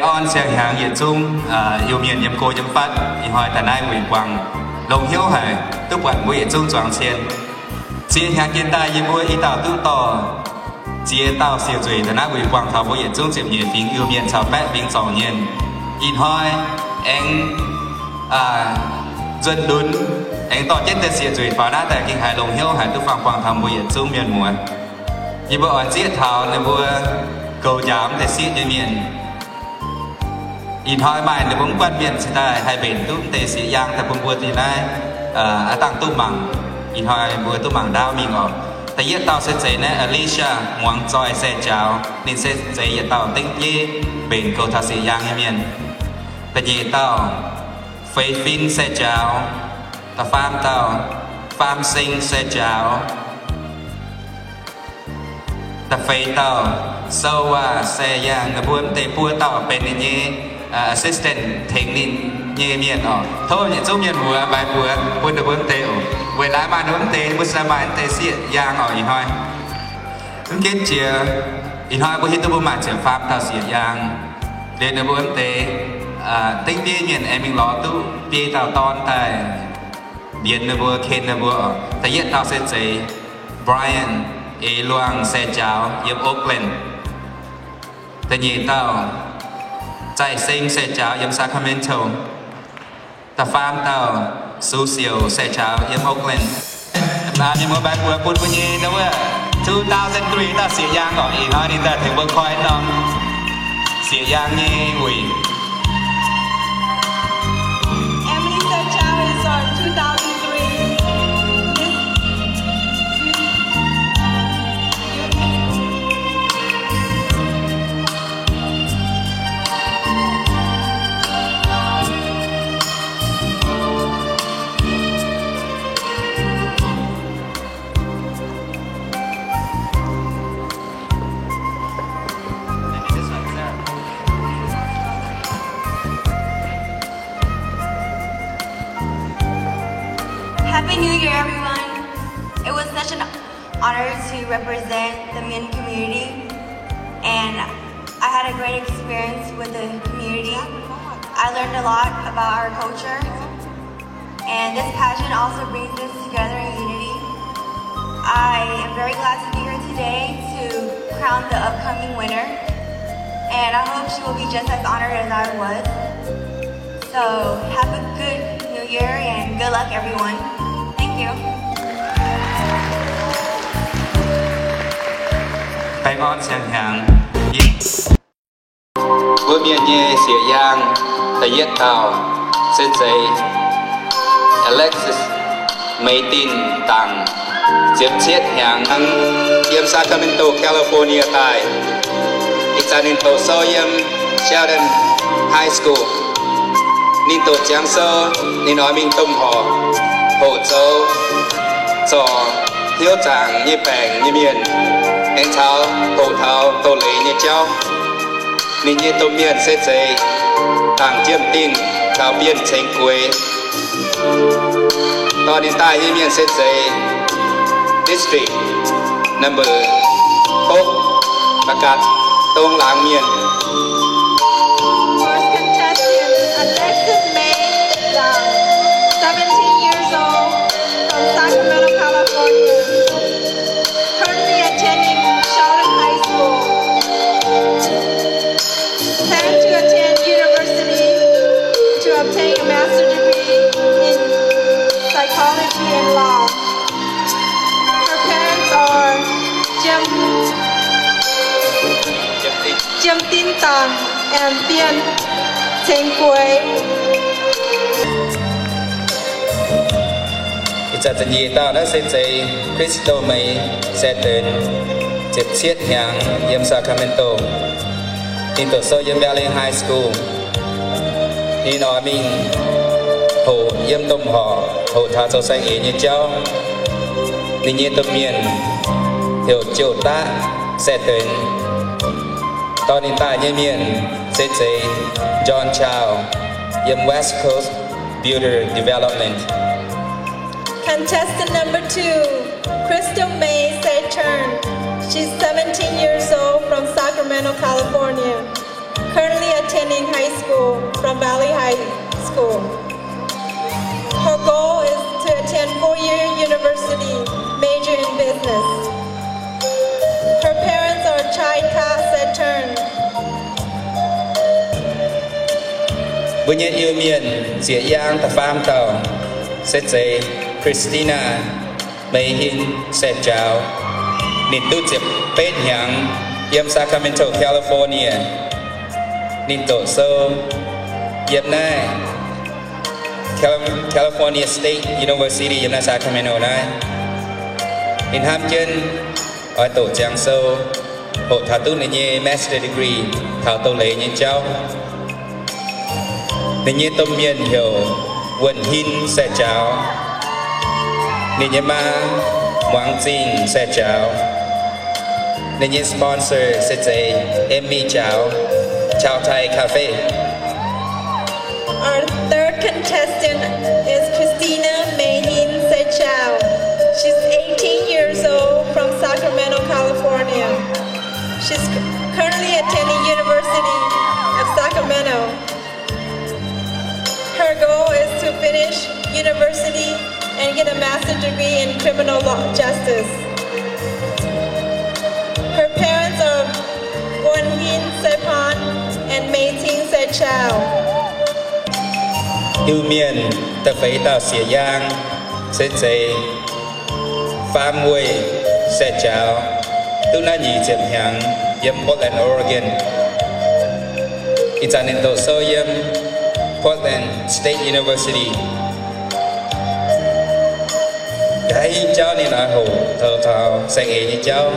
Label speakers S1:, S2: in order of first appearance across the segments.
S1: bang on sang hàng hiện chung yêu miền yếm cô yếm phát y hỏi tại nay quỷ quang đồng hiếu hải tức quản của hiện chung choáng xiên chia hàng hiện tại yếm mua y tạo tu tỏ chia tạo siêu duy tại nay quỷ quang thảo của hiện chung chiếm nhiệt phím yêu miền chào bét bình sầu nhiên y hỏi anh dân đun anh tỏ chết tên siêu duy phá nát tại kinh hải đồng hiếu hải tức phang quang thảo của hiện chung miền muộn y bộ ở chia thảo nên mua cầu giám để siết như miền in hỏi bài để bóng quan miền sẽ tại hai bên tụm tề sĩ giang tại bóng bùa thì này tăng tụm bằng in hỏi bùa tụm bằng đau mình ở tại yết tàu sẽ chế này Alicia ngoan tròi xe chào nên sẽ chế yết tàu tinh dê bên cầu thảo sĩ giang như miền tại yết tàu phê phim xe chào ta farm tàu farm sinh xe chào ta phê tàu sau xe giang người buôn tề bùa tàu bên này assistant technique như miền thôi những số miền mùa bài buôn được buôn tề với lái mà nó tề buôn xe bài tề xịn giang ở in thôi kết chia in thôi buôn hít tôi buôn mà chuyển pháp tàu xịn giang để nó buôn tề tính đi miền em mình lo tu đi tàu ton tại biển nó buôn khen nó buôn tại hiện tàu sẽ chế Brian e luang xe chào yếm Oakland tại nhị tàu chạy sinh xe chào yếm Sacramento ta farm tàu su siêu xe chào yếm Oakland mà như một bài của bút của nhị đâu ạ 2003 ta xỉa giang gọi ý nói đi taถึง bơ khói nông xỉa giang nhị quỷ
S2: Emily xe chào is on 2003 Happy New Year, everyone! It was such an honor to represent the Min community, and I had a great experience with the community. I learned a lot about our culture, and this pageant also brings us together in unity. I am very glad to be here today to crown the upcoming winner, and I hope she will be just as honored as I was. So, have a good New Year and good luck, everyone. Thank you.
S1: bang on sang hàng với miền nhẹ xỉa giang tại yết tàu sẽ chế Alexis mấy tin tặng chiếm chiết hàng yếm Sacramento, California tại Itaninto so yếm Sheldon High School nên tổ giang sơ nên nói mình tung họ hỗ trợ cho thiếu trạng như bèn như miền anh tháo hỗ tháo tổ lý như cháu nên như tổ miền sẽ dây tàng chiêm tin thảo biên chính quê to đến tai như miền sẽ dây district number 6 ประกาศตรงหลังเมียน
S2: First contestant, Alexis May Young, 17 years old, from Sacramento, California. Currently attending Sheldon High School. Planning to attend university to obtain a master's degree in psychology and law. Her parents are Jim Tin Tang and Bian Cheng Quế.
S1: It's at the tao đã sẽ dây Crystal May sẽ đến chiếc chiết hàng yếm Sacramento in tổ sơ yếm Valley High School in nói mình hồ yếm tôm họ hồ thả cho xanh ý như cháu tuy nhiên tôm miền hiểu chiều ta sẽ đến to đến tại như miền sẽ dây John Chow yếm West Coast Builder Development.
S2: Contestant number 2, Crystal May Saturn. She's 17 years old from Sacramento, California.
S3: currently attending high school from Valley High School. Her goal is to attend 4-year university, major in business. Her parents are Chai Ka Saturn.
S1: Bữa nhé yêu miền dễ dàng ta phàm tàu sẽ dễ Christina May Hin sẽ chào nên tu chụp bết nhàng yếm Sacramento, California nên tổ sâu yếm này California State University yếm này Sacramento này nên ham chân ở tổ trang sâu hộ thảo tu này như master degree thảo tổ lệ như cháu nên như tâm miền hiểu quần hin sẽ chào nên như ma Wang Jing sẽ chào nên như sponsor sẽ dạy Emmy chào chào Thai Cafe.
S3: Our third contestant is Christina May-Hin Sechao. She's 18 years old from Sacramento, California. She's currently attending University of Sacramento. Her goal is to finish university and get a master's degree in criminal law justice. Her parents are Won-Hin Sepan and Mei-Ting Sechao.
S1: Yêu miền ta phải tạo xỉa giang sẽ dạy pha mùi sẽ chào tu na nhị chậm hàng yếm Portland, Oregon. It's an into so yếm Portland State University. Cái cháu này là hồ thầu sang nghề như cháu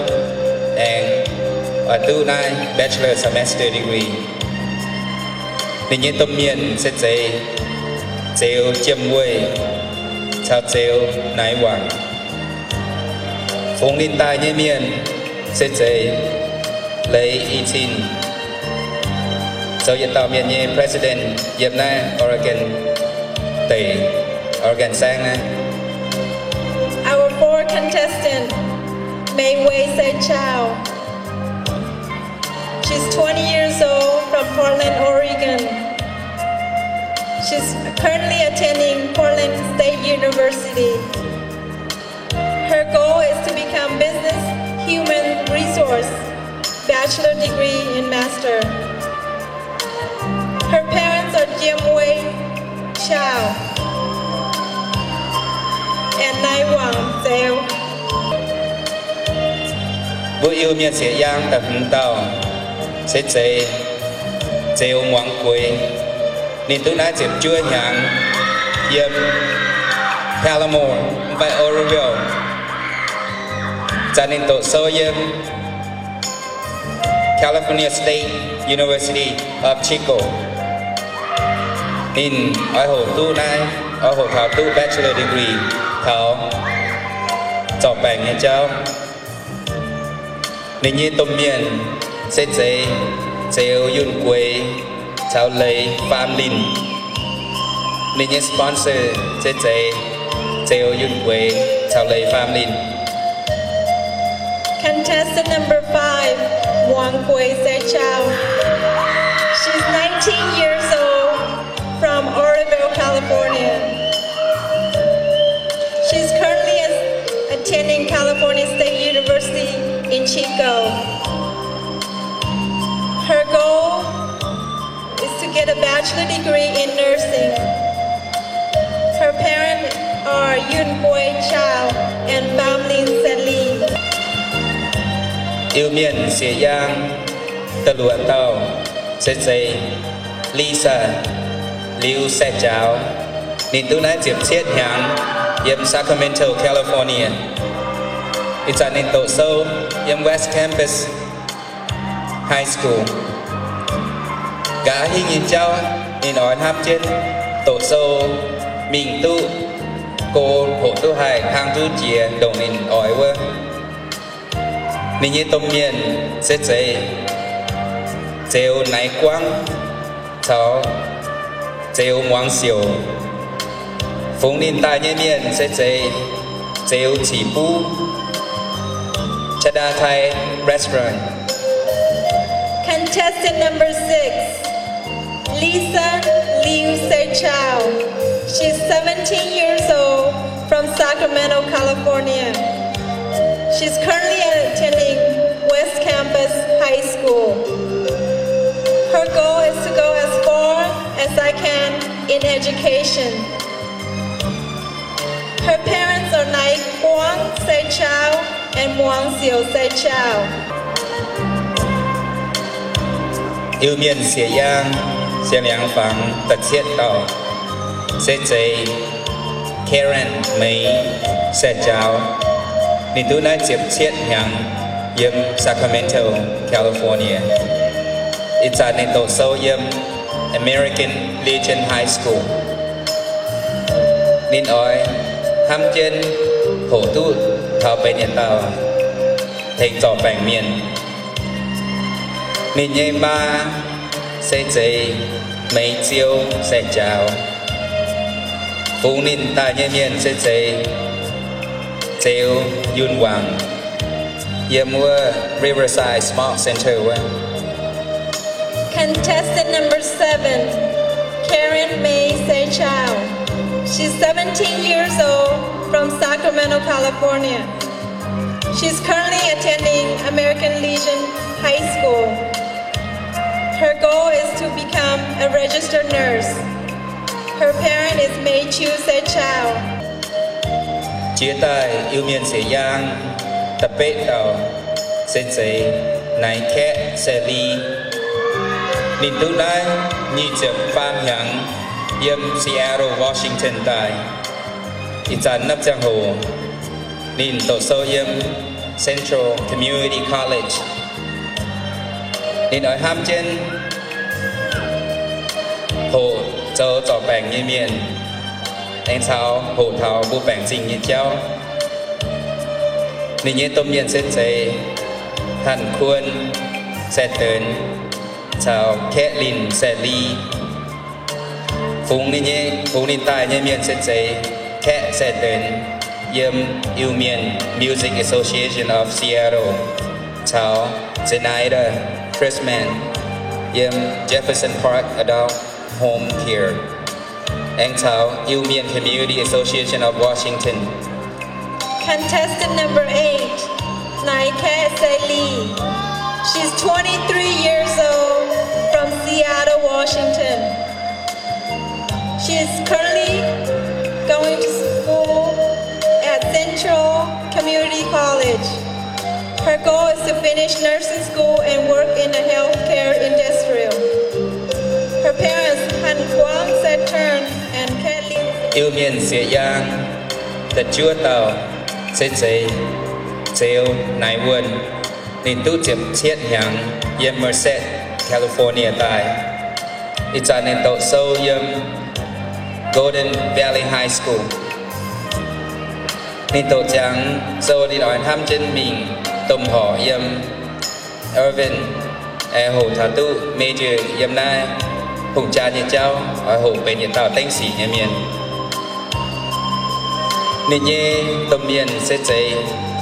S1: and ở tu na bachelor semester degree. Nên như tâm miền sẽ dạy Chêu chiêm mùi chào chêu nái hoàng phóng linh tài như miền sẽ dạy lấy ý chín sau hiện tạo miền như President Yếm Na Oregon Tây Oregon sang na.
S3: Our fourth contestant Mei Wei Sechao. She's 20 years old from Portland, Oregon. She's currently attending Portland State University. Her goal is to become business human resource, bachelor degree and master. Her parents are Jim Wei Chao and Nai Wang Zhao.
S1: Bữa yêu miền sẽ giang tập hứng tàu sẽ dạy Chêu Ngoan Quế nên tôi đã chụp chua nhàng yếm Palamore và Oroville cho nên tổ sâu yếm California State University of Chico nên ở hồ tu này ở hồ thảo tu bachelor degree thảo chọn bành như cháu nên như tôm miền sẽ dạy Chêu Yun Quế chào lấy Phạm Linh nên như sponsor sẽ dạy Chêu Yun Quế chào lấy Phạm Linh.
S3: Contestant number 5, Wang Kui Sechao. She's 19 years old from Oroville, California. She's currently attending California State University in Chico. Her goal is to get a bachelor degree in nursing. Her parents are Yun Boy Chao and Pham Linh Sen.
S1: Yêu miền sẽ giang tờ lụa tàu sẽ dạy Lisa Liu sẽ chào nên tôi đã chụp chiết hàng yếm Sacramento, California. It's an into sâu yếm West Campus High School. Gã hình nhìn cháu nên nói hấp trên tổ sâu mình tu cô hộ tu hài thang tu chìa đồng nên ỏi vơ nên như tôm miền sẽ dạy Chêu Nái Quang cháu Chêu Ngoan Xiu phóng linh tài như miền sẽ dạy Chêu Chỉ Pu Chada Thai Restaurant.
S3: Contestant number 6, Lisa Liu Se-Chow. She's 17 years old from Sacramento, California. She's currently attending West Campus High School. Her goal is to go as far as I can in education. Her parents are Nai Quang Se-Chow and Muang Xiu Se-Chow.
S1: Yêu miền xie yang, xie liang phẳng, tật xiết tàu. Sẽ chế Karen May Se-Chow. Nên tu nai chiếc xiết nhang yếm Sacramento, California. Ít ra nên tổ sâu yếm American Legion High School. Nên oi ham chân hổ tu thảo bên nhà tàu thành trò bảng miền. Nên nhé ba sẽ chế mấy chiêu Se-Chow. Phú nên ta nhé miền sẽ chế Teo Yun Wang. Yếm mua Riverside Smart Center.
S3: Contestant number 7, Karen May Se-Chow. She's 17 years old from Sacramento, California. She's currently attending American Legion High School. Her goal is to become a registered nurse. Her parent is Mei Chu Se-Chow.
S1: Chia tay yêu miền xie yang, tập bế tàu, sẽ chế nai khẽ xe ly. Nên tu nai nhị chậm phan nhang yếm Seattle, Washington tại. Ít dàn nắp giang hồ. Nên tổ sâu yếm Central Community College. Nên ở ham chân hồ châu trò bảng như miền. Anh sao hồ thảo bố bảng dình như cháu. Nên như tôm miền sẽ chế hẳn khuôn sẽ tớn chào Kathleen sẽ ly. Phúng nên tài như miền sẽ chế Kat sẽ tớn yếm yêu miền Music Association of Seattle. Chào Zenaida Chrisman yếm Jefferson Park Adult Home Care. Anh chào yêu miền Community Association of Washington.
S3: Contestant number 8, Nai Kat Se Lee. She's 23 years old from Seattle, Washington. She is currently going to school at Central Community College. Her goal is to finish nursing school and work in the healthcare industry. Her parents, Han Quang Se-Turn and Kathleen.
S1: Yêu miền xie yang, tật chúa tàu, sẽ chế Teo Nai Wun. Nên tu chiếc chiết nhang yếm Merced, California tại. Ít ra nên tổ sâu yếm Golden Valley High School. Nên tổ chẳng sâu đi nói ham chân mình tùm họ yếm Irvin hồ thảo tu major yếm nai hùng cha như cháu ở hồ bên nhiệt tàu tên sĩ nhà miền. Nên như tùm miền sẽ chế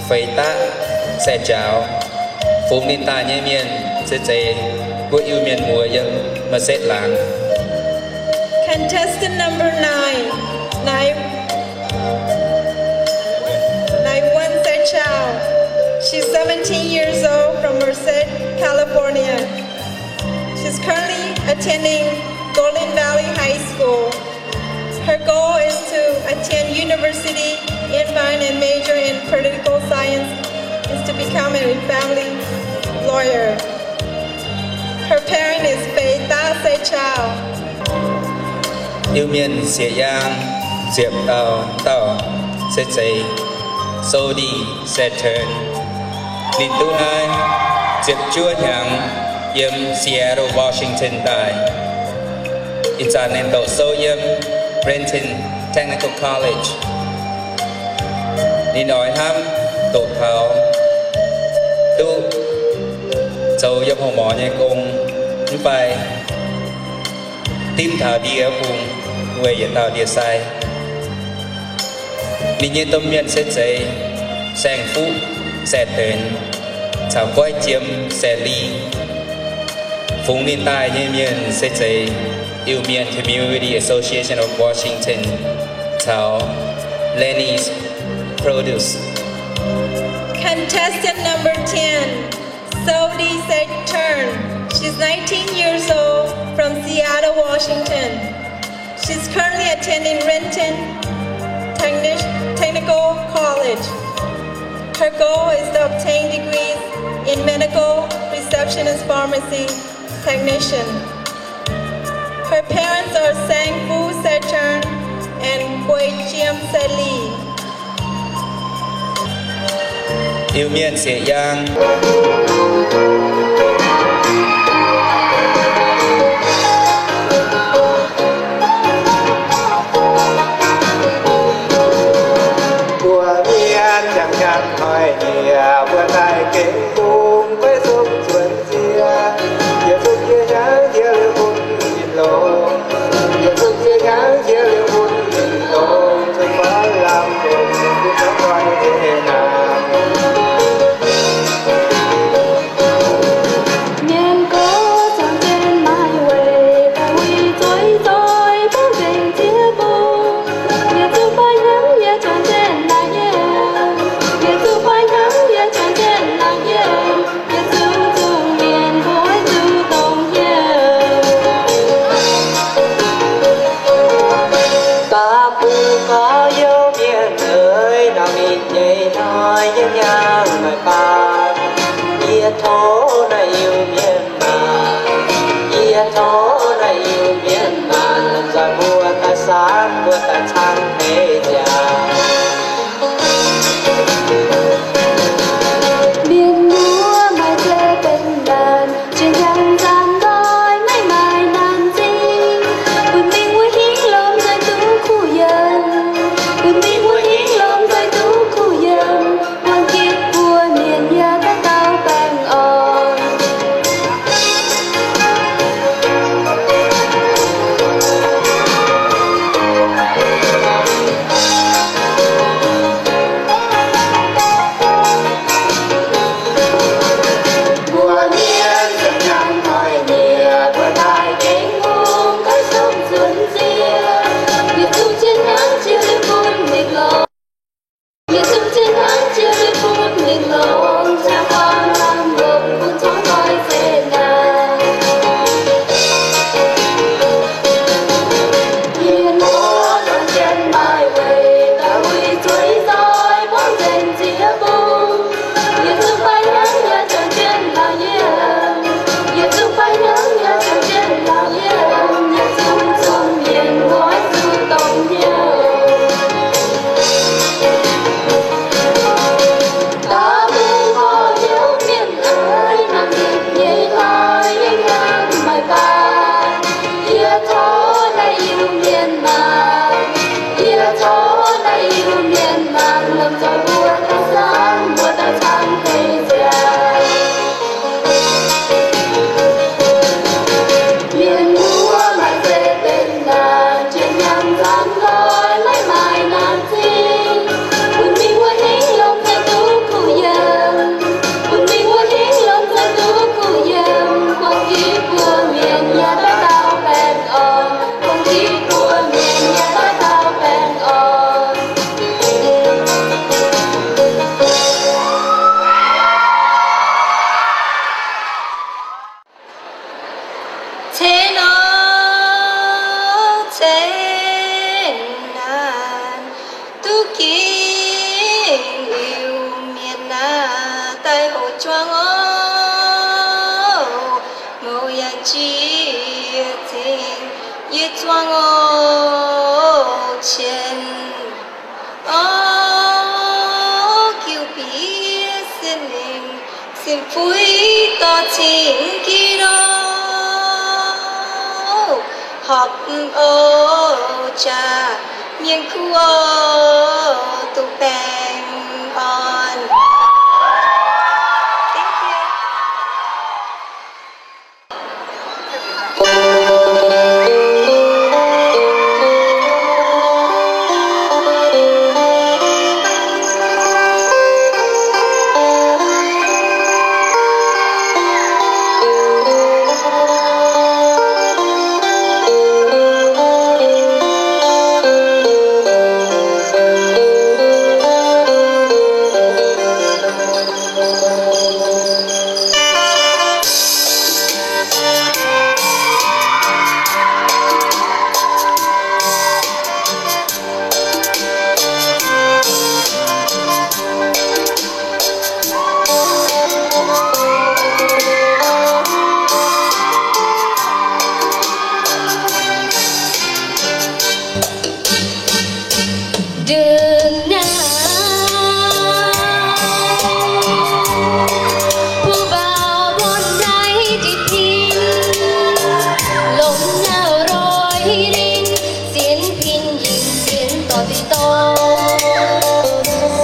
S1: phây tá Se-Chow. Phú nên ta như miền sẽ chế của yêu miền mùa yếm mà xét làng.
S3: Contestant number 9, Nai Wen Se-Chow. She's 17 years old from Merced, California. She's currently attending Golden Valley High School. Her goal is to attend University Irvine and major in political science is to become a family lawyer. Her parent is Fei Ta Se-Chow.
S1: Yêu miền xie yang, diệp tàu, sẽ chế Sodi Se-Turn. Nên tu nai diệp chúa nhang yếm Seattle, Washington tại. Ít ra nên tổ sâu yếm Brenton Technical College. Nên nói ham tổ thảo tu châu yếm hồ mỏ nhé công như vậy tim thảo đi ở vùng người hiện thảo địa sai. Nên như tôm miền sẽ chế sang phú Se-Turn chào quay chiếm Se ly. Phùng Ninh Tai Như Miền sẽ chế Yêu Miền Community Association of Washington Thảo Lenny's Produce.
S3: Contestant number 10, Sodi Turn. She's 19 years old from Seattle, Washington. She's currently attending Renton Technical College. Her goal is to obtain degrees in medical, receptionist, pharmacy, technician. Her parents are Sang Fu Turn and Quay Chiam Lee.
S1: Yêu Miền sẽ Giang.
S4: Chẳng chẳng hỏi nhẹ vừa tay kính cùng với giúp chuẩn chia giờ giúp chia nhớ chia lưu bùn nhìn lộ giờ giúp chia nhớ chia lưu bùn nhìn lộ tôi có làm được cũng chẳng hỏi thế nào
S5: miền có chẳng trên mai về ta huy dối dối bóng tình chia buồn giờ giúp ai nhắn giờ chẳng trên là nhé giờ giúp ai nhắn giờ chẳng trên là nhé giờ giúp dùng miền với dù đồng nhé
S4: ta cũng có yêu miền ơi nào mình nhảy nói nhẹ nhàng mà ba ia thố này yêu miền mà ia thố này yêu miền mà làm ra mua ta sáng mua ta trăng thế già
S5: miền lúa mai rơi bên đàn trên nhang gian đói ngày mai nàn dinh quên mình vui hí lom rơi tú khu dân quên mình vui hí lom rơi tú khu dân hoàng kiệt vua miền nhà ta cao bang on
S4: mùa miền chẳng nhang hỏi nhẹ vừa tay kính
S5: buông cái sông xuân ria việt trung chiến thắng chia lên buồn mình lòng việt trung chiến thắng chia lên buồn mình lòng cha con làm ngược buồn thoáng coi về nàng miền mùa đoạn trên mai về ta huy chuối roi bóng rền chia buông việt trung bay nhắn nhà tròn trên là yên việt trung bay nhắn nhà tròn trên là yên việt trung trong miền ngói dù đồng nhiều ta bên hoa nhớ miền ơi nằm miền nhảy nói anh ngang mai ba ia thó này yêu miền mà ia thó này yêu miền mà làm cho vua ta sáng vua ta sáng cây già miền lúa mai rơi bên đàn trên nhang gian gói lấy mai nàn dinh quên mình vui hí lom rơi tú khu dân quên mình vui hí lom rơi tú khu dân con kia của miền nhà ta tao bèn on con kia của miền nhà ta tao bèn on thế nó thế nan tu kính yêu miền na tay hồ choang ô ngô yan chi tình yết choang ô chen ô kiêu bí xin linh xin phui to chính kỳ đó học ô cha miền khu ô tụ bèn on. Thank you. đường nàoผู้บ่าวบนใดที่พินลมหนาวโรยรินเสียงพินยิงเสียงต่อที่โต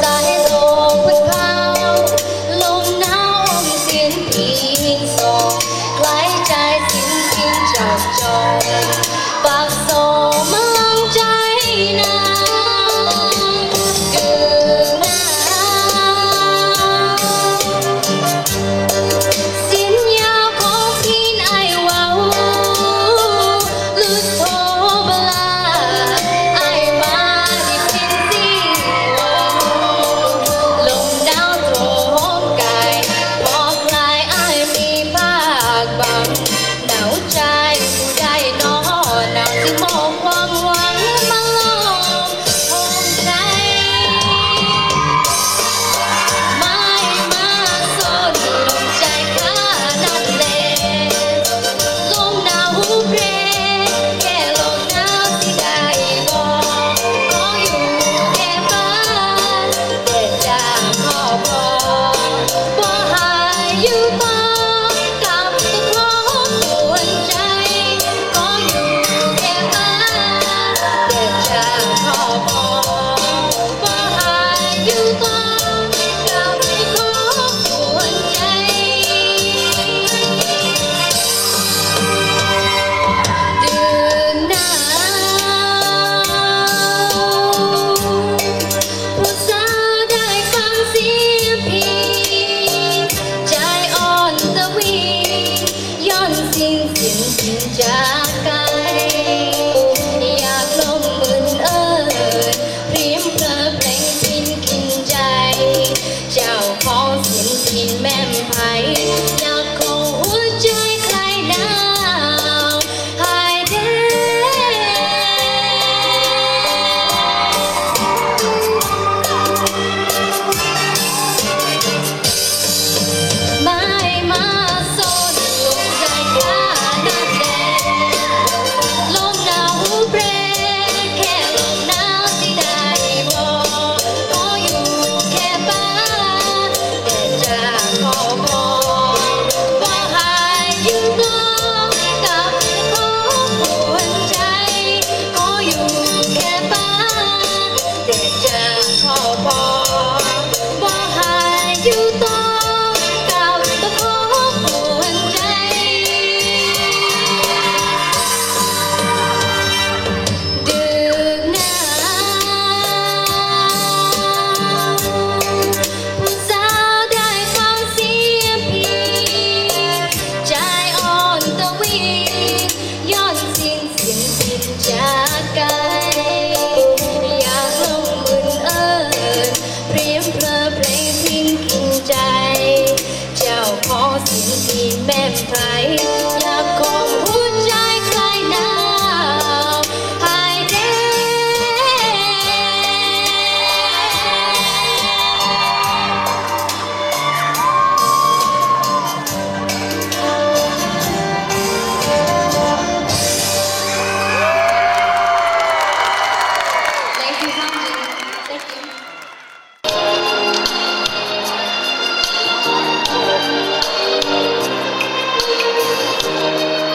S5: สายลมพัดพาวลมหนาวอมเสียงพินส่งคล้ายใจเสียงพินจับจองปากโซมังใจนาง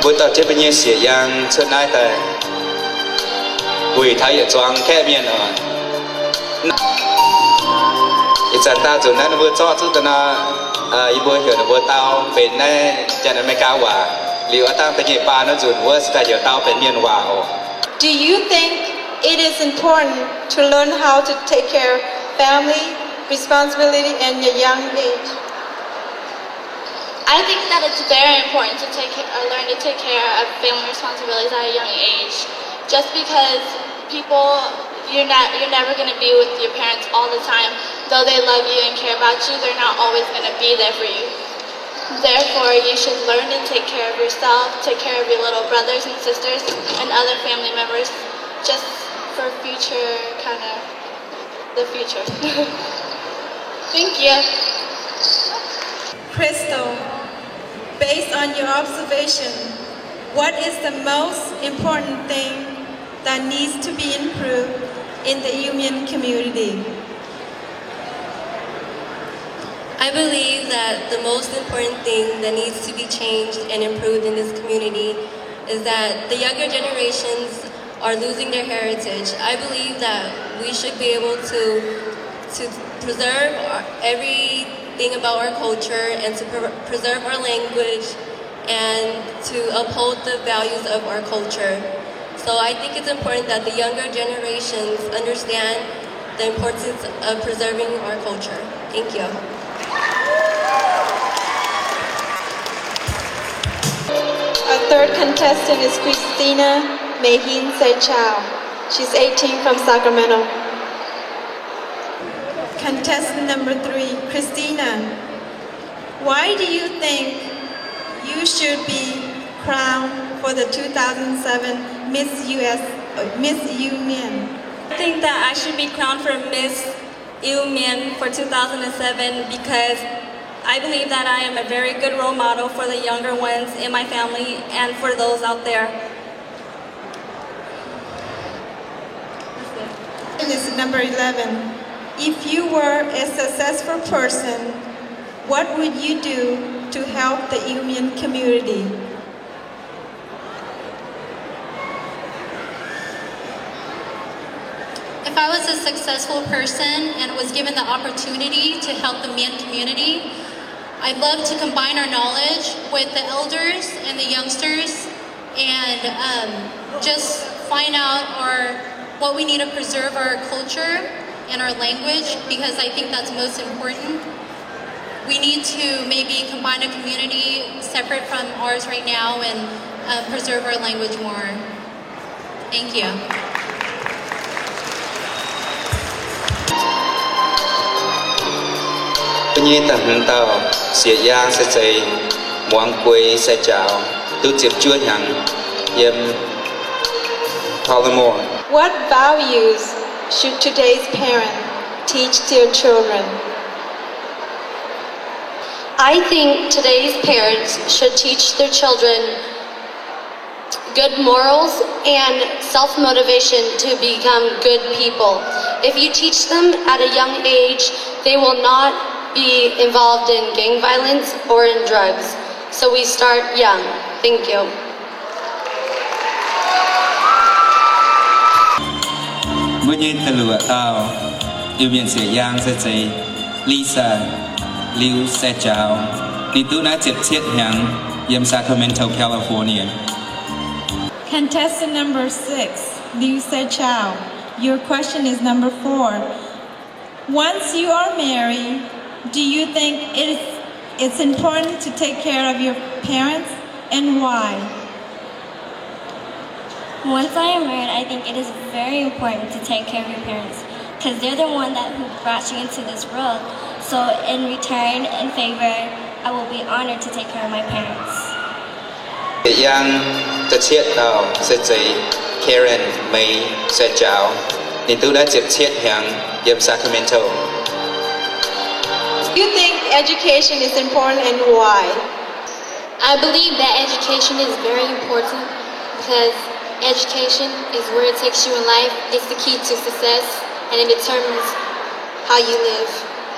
S1: buổi tập chế bên như xỉa yang xuân ai tại buổi thái ở choang khe miền rồi ít giờ ta chuẩn nó vừa cho chút ta ít buổi hiểu nó vừa tao bên này cho nên mấy cao quả liệu ta tự nhiên ba nó chuẩn vừa sẽ giờ tao bên miền hòa.
S3: Do you think it is important to learn how to take care of family responsibility at a young age?
S6: I think that it's very important to learn to take care of family responsibilities at a young age. Just because you're never going to be with your parents all the time. Though they love you and care about you, they're not always going to be there for you. Therefore, you should learn to take care of yourself, take care of your little brothers and sisters and other family members, just for future, the future. Thank you.
S3: Crystal, based on your observation, what is the most important thing that needs to be improved in the Yumian community?
S7: I believe that the most important thing that needs to be changed and improved in this community is that the younger generations are losing their heritage. I believe that we should be able to preserve everything about our culture and to preserve our language and to uphold the values of our culture. So I think it's important that the younger generations understand the importance of preserving our culture. Thank you.
S3: Our third contestant is Christina Mehin Sechao. She's 18 from Sacramento. Contestant number 3, Christina. Why do you think you should be crowned for the 2007 Miss Yumian?
S7: I think that I should be crowned for Miss Yumian for 2007 because I believe that I am a very good role model for the younger ones in my family and for those out there.
S3: This is number 11. If you were a successful person, what would you do to help the Yumian community?
S8: If I was a successful person and was given the opportunity to help the Mian community, I'd love to combine our knowledge with the elders and the youngsters and just find out what we need to preserve our culture and our language, because I think that's most important. We need to maybe combine a community separate from ours right now and preserve our language more. Thank you.
S1: Như tận tàu xỉa giang sẽ chạy muang quay sẽ chào tu chip chuột hằng yếm Palamore.
S3: What values should today's parents teach their children?
S5: I think today's parents should teach their children good morals and self-motivation to become good people. If you teach them at a young age, they will not be involved in gang violence or in drugs. So we start young. Thank you.
S1: Mỗi nhiên từ lửa tàu yêu miền xỉa giang sẽ chạy Lisa Liu sẽ chào đi tu nát chếp chiết hàng yếm Sacramento, California.
S3: Contestant number 6, Liu Sechao. Your question is number 4. Once you are married, do you think it's important to take care of your parents, and why?
S9: Once I am married, I think it is very important to take care of your parents because they're the one who brought you into this world. So in return, in favor, I will be honored to take care of my parents.
S1: Yang the chiết tàu sẽ chạy Karen May sẽ chào đi tu nát chếp chiết hàng yếm Sacramento.
S3: Do you think education is important, and why?
S5: I believe that education is very important because education is where it takes you in life. It's the key to success and it determines how you live.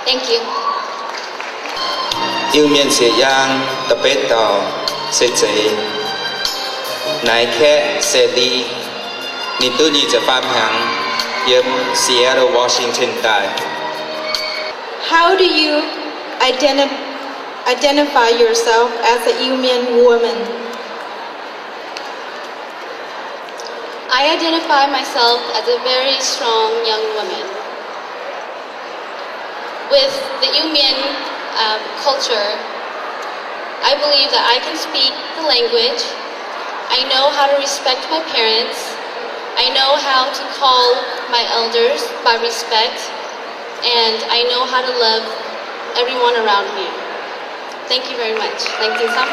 S5: Thank you.
S1: Yêu miền xỉa giang tập bếp tàu sẽ chạy nái khẽ sẽ đi đi tu điจะfarm hàng yếm Seattle, Washington tại.
S3: How do you identify yourself as a Yumian woman?
S5: I identify myself as a very strong young woman. With the Yumian culture, I believe that I can speak the language. I know how to respect my parents. I know how to call my elders by respect. And I know how to love everyone around me. Thank you very much. Thank you, Sam.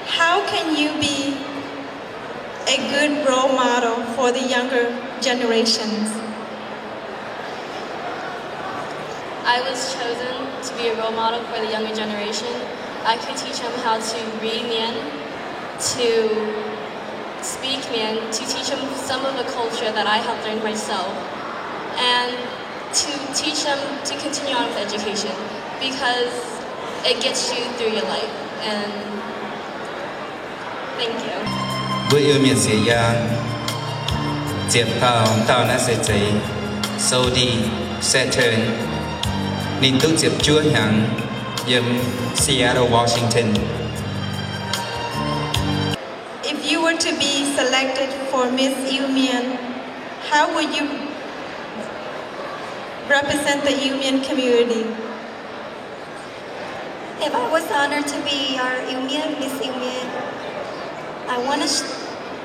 S3: How can you be a good role model for the younger generations?
S7: I was chosen to be a role model for the younger generation. I could teach them how to read Mian, speak Mian, to teach them some of the culture that I have learned myself, and to teach them to continue on with education because it gets you through your life. And thank you.
S1: Bữa yêu miền Sài Giang, Diệp tao đã sẽ chạy sâu đi xe turn, nên tôi Diệp chúa hàng yếm Seattle, Washington.
S3: If you were to be selected for Miss UMian, how would you represent the UMian community?
S9: If I was honored to be our Miss UMian, I want to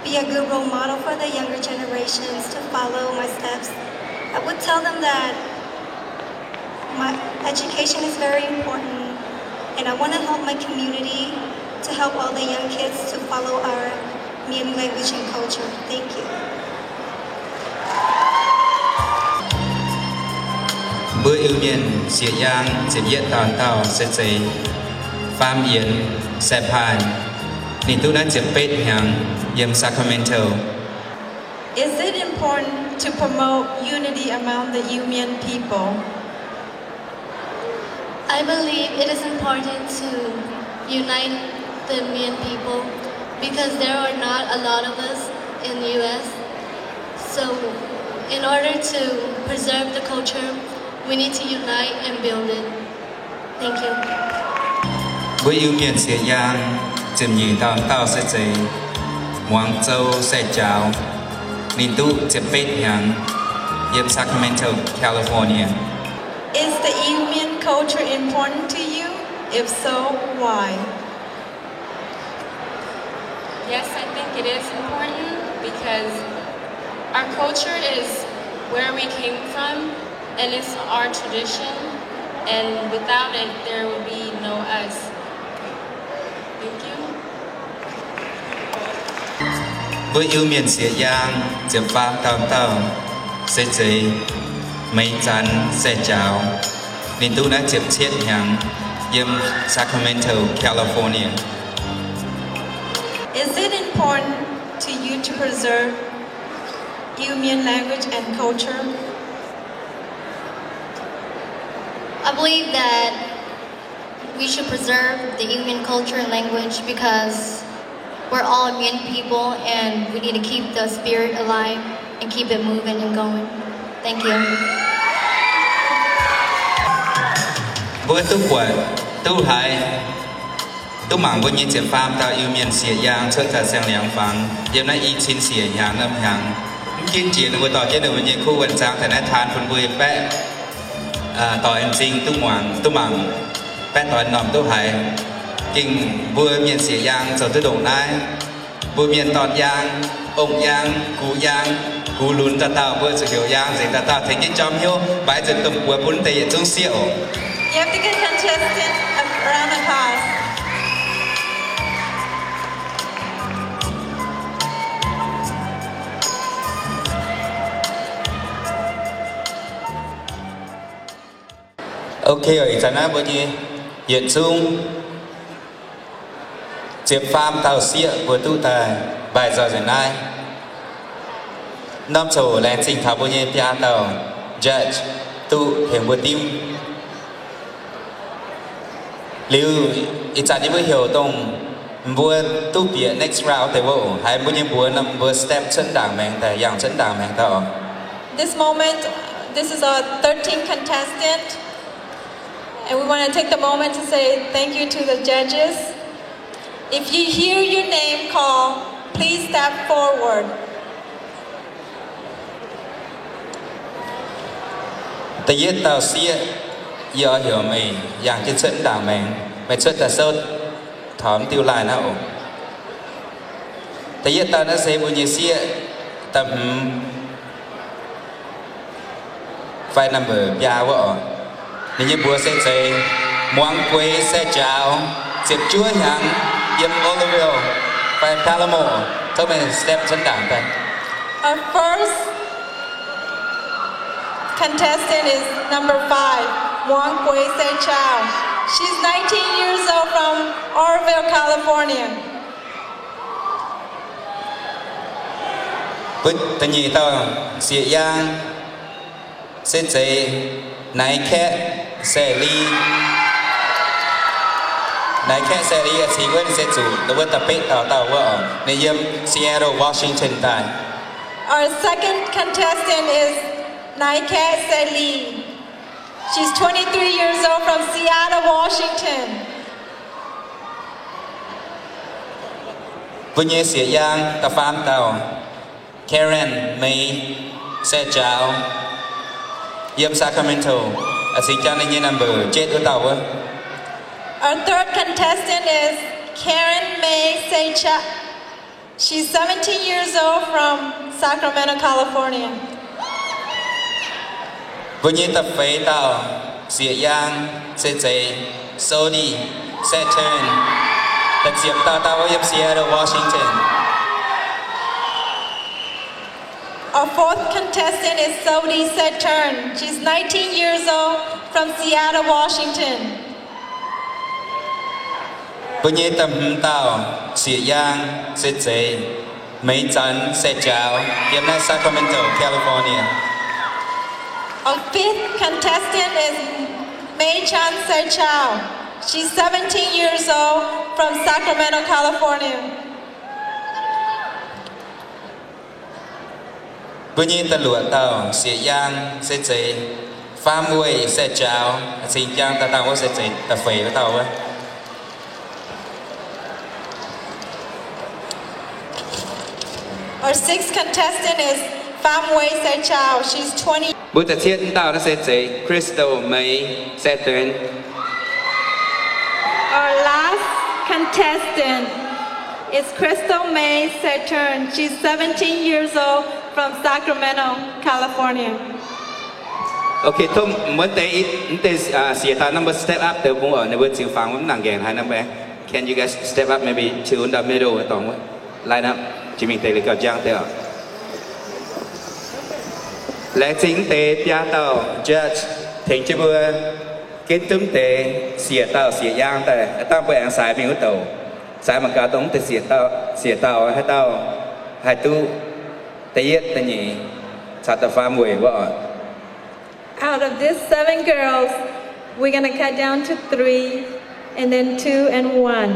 S9: be a good role model for the younger generations to follow my steps. I would tell them that my education is very important, and I want to help my community to help all the young kids to follow our Mian language and culture. Thank you.
S1: Bữa yêu miền Sài Giang sẽ viết tao sẽ chạy Pham Yến sẽ phai, nên tôi đã chụp bết hàng yếm Sacramento.
S3: Is it important to promote unity among the UMian people?
S7: I believe it is important to unite the Mian people because there are not a lot of us in the U.S. So in order to preserve the culture, we need to unite and build it. Thank you.
S1: Bữa yêu miền Sài Giang chìm nhì tao sẽ chạy Quảng Châu sẽ chào, nên tôi chụp bết hàng yếm Sacramento, California.
S3: Is the UMian culture important to you? If so, why?
S10: Yes, I think it is important because our culture is where we came from and it's our tradition, and without it there would be no us. Thank you.
S1: Bữa yêu miền Sài Giang chụp Pham tao sẽ chạy mấy chắn sẽ chào, nên tôi đã chụp chiết hàng yếm Sacramento, California.
S3: Is it important to you to preserve UMian language and culture?
S9: I believe that we should preserve the Yumian culture and language because we're all Mian people and we need to keep the spirit alive and keep it moving and going. Thank you.
S1: Bữa tôi quậy, tôi hay, tôi mang bữa nhiên chụp Pham tao yêu miền Sài Giang cho cả sang liang phẳng, yếm nay y chín Sài Giang âm hàng, kiên trì nóต่อเจ้าหนุ่มยิ่งคู่วันจ้างแต่นั้นทานคนบุยแปะต่อเอ็มซิงตุ้มหมังแปะต่อหน่อมตุ้หายกิ่งบัวเมียนเสียยางสดตุ้ดงได้บัวเมียนตอนยางองยางกูลุนตาเต่าบัวจะเขียวยางเสียงตาเต่าเทคนิคจอมหิ้วใบจะตุ่มบัวพุ่นเตยจุ้งเสียว
S3: You have to get contestant around the class.
S1: Ok ở trận á bữa gì hiện dung chụp Pham tàu xịa của tu tài bài giờ giờ nay năm chỗ lên sinh thảo bữa gì pia tàu judge tu hiện bữa tim liu ít trận đi bữa hiểu tông bữa tu bịa next round tại bộ hay bữa gì bữa năm bữa step chân đảng mèn tại dạng chân đảng mèn tàu.
S3: This moment, this is our 13th contestant. And we want to take the moment to say thank you to the judges. If you hear your name called, please step forward.
S1: Tại vì tao xia giờ hiểu mày dạng cái chân đảng mày xuất là sốt thỏm tiêu lại nào. Tại vì tao đã xây bao nhiêu xia tầm vài năm ở nhà vợ. Nên như bữa sẽ chạy Moang quê sẽ chào Diệp chúa nhắn Yếm Oliville Và Palamo Thôi mình step chân đảng tay.
S3: Our first contestant is number 5, Moang Quay Se Chao. She's 19 years old from Oroville, California.
S1: bút tận nhị tao xịa giang sẽ dễ nãy khẽ sẽ ly nãy khẽ sẽ ly ở xí quên sẽ chủ đối với tập bếp tao tao vợ nên yếm Seattle Washington tại.
S3: Our second contestant is Naike Seli. She's 23 years old from Seattle, Washington.
S1: Với nhé xịa giang ta phán tàu Karen May sẽ chào yếm Sacramento ở xí chăng nên như number chết ở tàu á.
S3: Our third contestant is Karen May Seicha. She's 17 years old from Sacramento, California.
S1: Với nhé tập phế tàu xịa giang sẽ dễ Sodi Saturn ta chiếm tàu tàu yếm Seattle, Washington.
S3: Our fourth contestant is Sodi Saturn. She's 19 years old from Seattle, Washington.
S1: Với nhé tầm tàu xịa giang sẽ dễ mấy chắn sẽ chào yếm na Sacramento, California.
S3: Our fifth contestant is Mei Chan Se Chao. She's 17 years old from Sacramento, California.
S1: Với nhé ta lụa tàu xịa giang sẽ dễ pha muối sẽ chào xin chăng ta tàu sẽ dễ ta phế với tàu á.
S3: Our sixth contestant is Pham Wei Se Chao. She's 20.
S1: Bữa ta thiết tàu nó sẽ dễ Crystal May Saturn.
S3: Our last contestant is Crystal May Saturn. She's 17 years old from Sacramento, California.
S1: Okay, Tom, muốn tới xịa tàu number step up từ vùng ở nơi bữa chiều phẳng vẫn nặng gẹn hai năm bé. Can you guys step up maybe two in the middle ở tổng line up. Chỉ mình tới được gặp giang tới. Lẽ chính tế bia tàu judge thỉnh cho bữa kết tấm tế xịa tàu xịa giang tới. Tao bữa ăn xài mình ở tàu. Xài mà cả tống tới xịa tàu hay tàu hai tu tế yết tế nhị sát tàu pha mùi vợ.
S3: Out of these 7 girls, we're going to cut down to 3 and then 2 and 1.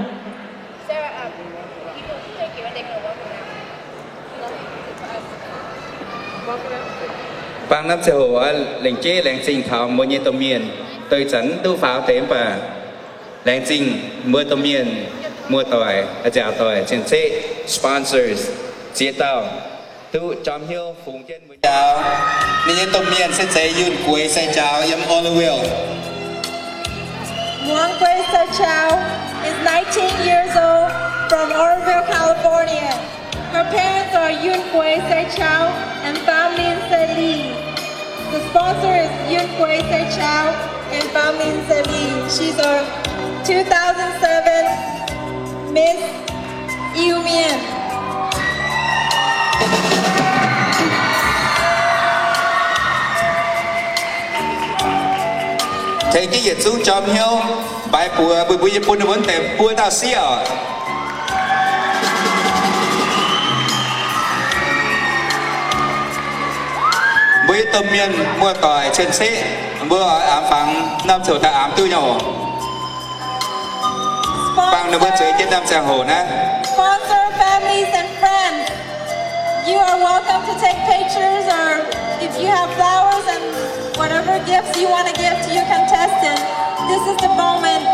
S1: Bang năm sẽ hồ lệnh chế lệnh trình thảo mỗi nhé tôm miền tôi chắn tu pháo tế và lệnh trình mua tôm miền mua tỏi chào tỏi trên xe sponsors chia tàu tu chom hill phùng trên buổi chào nên nhé tôm miền sẽ dễ yun cuối sẽ chào yếm Oliver.
S3: Muang Quay Se Chao is 19 years old from Oroville, California. Her parents are Yun Quay Se Chao and Pham Min Se Lee. The sponsor is Yun Quay Se Chao and Pham Min Se Lee. She's our 2007 Miss Yêu Mien.
S1: Thế cái gì chú chom hill bài bùa bùi Nhật muốn tìm bùa tao xí ở bùi tôm miên mua tỏi trên xe bùa ám phẳng năm sổ ta ám tư nhau bằng nó bữa chơi trên năm xe hồ nè.
S3: Sponsor, families and friends, you are welcome to take pictures, or if you have flowers and whatever gifts you want to give to your contestant, this is the moment